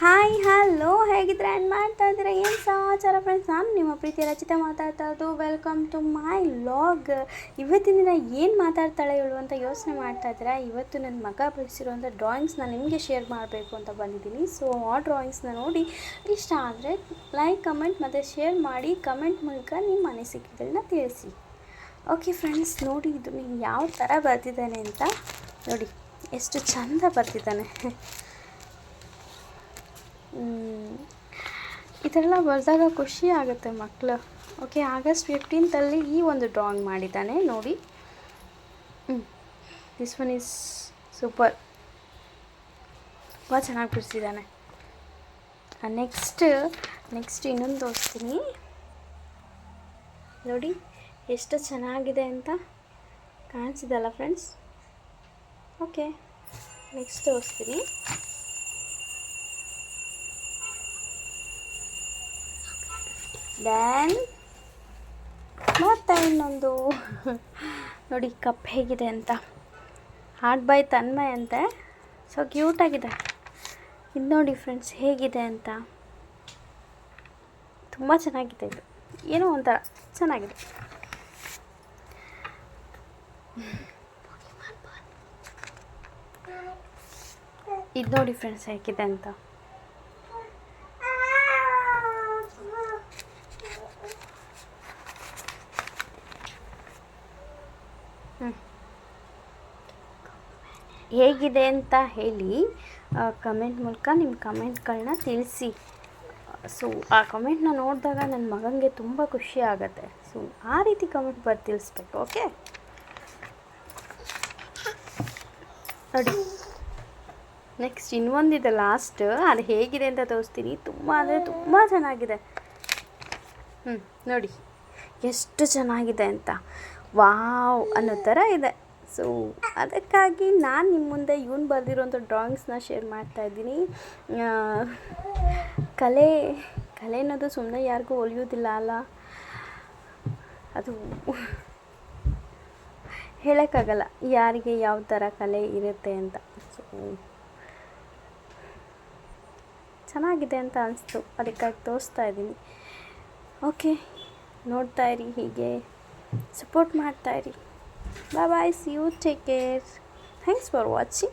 Hi hello, ಹೇಗಿದ್ರೆ ಏನು ಮಾಡ್ತಾ ಇದ್ದೀರಾ? ಏನು ಸಮಾಚಾರ ಫ್ರೆಂಡ್ಸ್? ನಾನು ನಿಮ್ಮ ಪ್ರೀತಿ ರಚಿತ ಮಾತಾಡ್ತಾ ಇರೋದು. Welcome to my vlog. ಇವತ್ತಿನ ದಿನ ಏನು ಮಾತಾಡ್ತಾಳೆ ಇವಳು ಅಂತ ಯೋಚನೆ ಮಾಡ್ತಾ ಇದ್ದೀರಾ? ಇವತ್ತು ನನ್ನ ಮಗ ಬಿಡಿಸಿರುವಂಥ ಡ್ರಾಯಿಂಗ್ಸ್ನ ನಿಮಗೆ ಶೇರ್ ಮಾಡಬೇಕು ಅಂತ ಬಂದಿದ್ದೀನಿ. ಸೊ ಆ ಡ್ರಾಯಿಂಗ್ಸ್ನ ನೋಡಿ ಇಷ್ಟ ಆದರೆ ಲೈಕ್, ಕಮೆಂಟ್ ಮತ್ತು ಶೇರ್ ಮಾಡಿ. ಕಮೆಂಟ್ ಮೂಲಕ ನಿಮ್ಮ ಅನಿಸಿಕೆಗಳನ್ನ ತಿಳಿಸಿ. ಓಕೆ ಫ್ರೆಂಡ್ಸ್, ನೋಡಿ ಇದು ನೀವು ಯಾವ ಥರ ಬರ್ತಿದ್ದಾನೆ ಅಂತ ನೋಡಿ. ಎಷ್ಟು ಚೆಂದ ಬರ್ತಿದ್ದಾನೆ. ಇದೆಲ್ಲ ಬರೆದಾಗ ಖುಷಿ ಆಗುತ್ತೆ ಮಕ್ಕಳು. ಓಕೆ, ಆಗಸ್ಟ್ 15 ಈ ಒಂದು ಡ್ರಾಯಿಂಗ್ ಮಾಡಿದ್ದಾನೆ ನೋಡಿ. ದಿಸ್ ಒನ್ ಈಸ್ ಸೂಪರ್, ತುಂಬ ಚೆನ್ನಾಗಿ ಬಿಡಿಸಿದ್ದಾನೆ. ನೆಕ್ಸ್ಟ್ ಇನ್ನೊಂದು ತೋರಿಸ್ತೀನಿ ನೋಡಿ, ಎಷ್ಟು ಚೆನ್ನಾಗಿದೆ ಅಂತ ಕಾಣಿಸಿದಲ್ಲ ಫ್ರೆಂಡ್ಸ್? ಓಕೆ, ನೆಕ್ಸ್ಟ್ ತೋರಿಸ್ತೀನಿ. ದ್ಯಾನ್ ಮತ್ತೆ ಇನ್ನೊಂದು ನೋಡಿ, ಕಪ್ ಹೇಗಿದೆ ಅಂತ. ಹಾರ್ಟ್ ಬೈ ತನ್ಮಯ್ ಅಂತೆ. ಸೊ ಕ್ಯೂಟಾಗಿದೆ. ಇದು ನೋಡಿ ಫ್ರೆಂಡ್ಸ್ ಹೇಗಿದೆ ಅಂತ. ತುಂಬ ಚೆನ್ನಾಗಿದೆ. ಇದು ಏನೋ ಒಂಥರ ಚೆನ್ನಾಗಿದೆ. ಇದು ನೋಡಿ ಫ್ರೆಂಡ್ಸ್ ಹೇಗಿದೆ ಅಂತ. ಹೇಗಿದೆ ಅಂತ ಹೇಳಿ ಕಮೆಂಟ್ ಮೂಲಕ ನಿಮ್ಮ ಕಮೆಂಟ್ಗಳನ್ನ ತಿಳಿಸಿ. ಸೊ ಆ ಕಮೆಂಟ್ನ ನೋಡಿದಾಗ ನನ್ನ ಮಗನಿಗೆ ತುಂಬ ಖುಷಿ ಆಗುತ್ತೆ. ಸೊ ಆ ರೀತಿ ಕಮೆಂಟ್ ಬರೆದು ತಿಳಿಸ್ಬೇಕು. ಓಕೆ ನೋಡಿ, ನೆಕ್ಸ್ಟ್ ಇನ್ನೊಂದಿದೆ ಲಾಸ್ಟ್. ಅದು ಹೇಗಿದೆ ಅಂತ ತೋರಿಸ್ತೀನಿ. ತುಂಬ ಅಂದರೆ ತುಂಬ ಚೆನ್ನಾಗಿದೆ. ನೋಡಿ ಎಷ್ಟು ಚೆನ್ನಾಗಿದೆ ಅಂತ. ವಾವ್ ಅನ್ನೋ ಥರ ಇದೆ. ಸೊ ಅದಕ್ಕಾಗಿ ನಾನು ನಿಮ್ಮ ಮುಂದೆ ಇವನು ಬರೆದಿರೋಂಥ ಡ್ರಾಯಿಂಗ್ಸ್ನ ಶೇರ್ ಮಾಡ್ತಾಯಿದ್ದೀನಿ. ಕಲೆ ಅನ್ನೋದು ಸುಮ್ಮನೆ ಯಾರಿಗೂ ಒಲಿಯೋದಿಲ್ಲ ಅಲ್ಲ, ಅದು ಹೇಳೋಕ್ಕಾಗಲ್ಲ ಯಾರಿಗೆ ಯಾವ ಥರ ಕಲೆ ಇರುತ್ತೆ ಅಂತ. ಸೊ ಚೆನ್ನಾಗಿದೆ ಅಂತ ಅನಿಸ್ತು, ಅದಕ್ಕಾಗಿ ತೋರಿಸ್ತಾ ಇದ್ದೀನಿ. ಓಕೆ, ನೋಡ್ತಾಯಿರಿ, ಹೀಗೆ support ಮಾಡ್ತಾಯಿರಿ. Bye bye, see you, take care. Thanks for watching.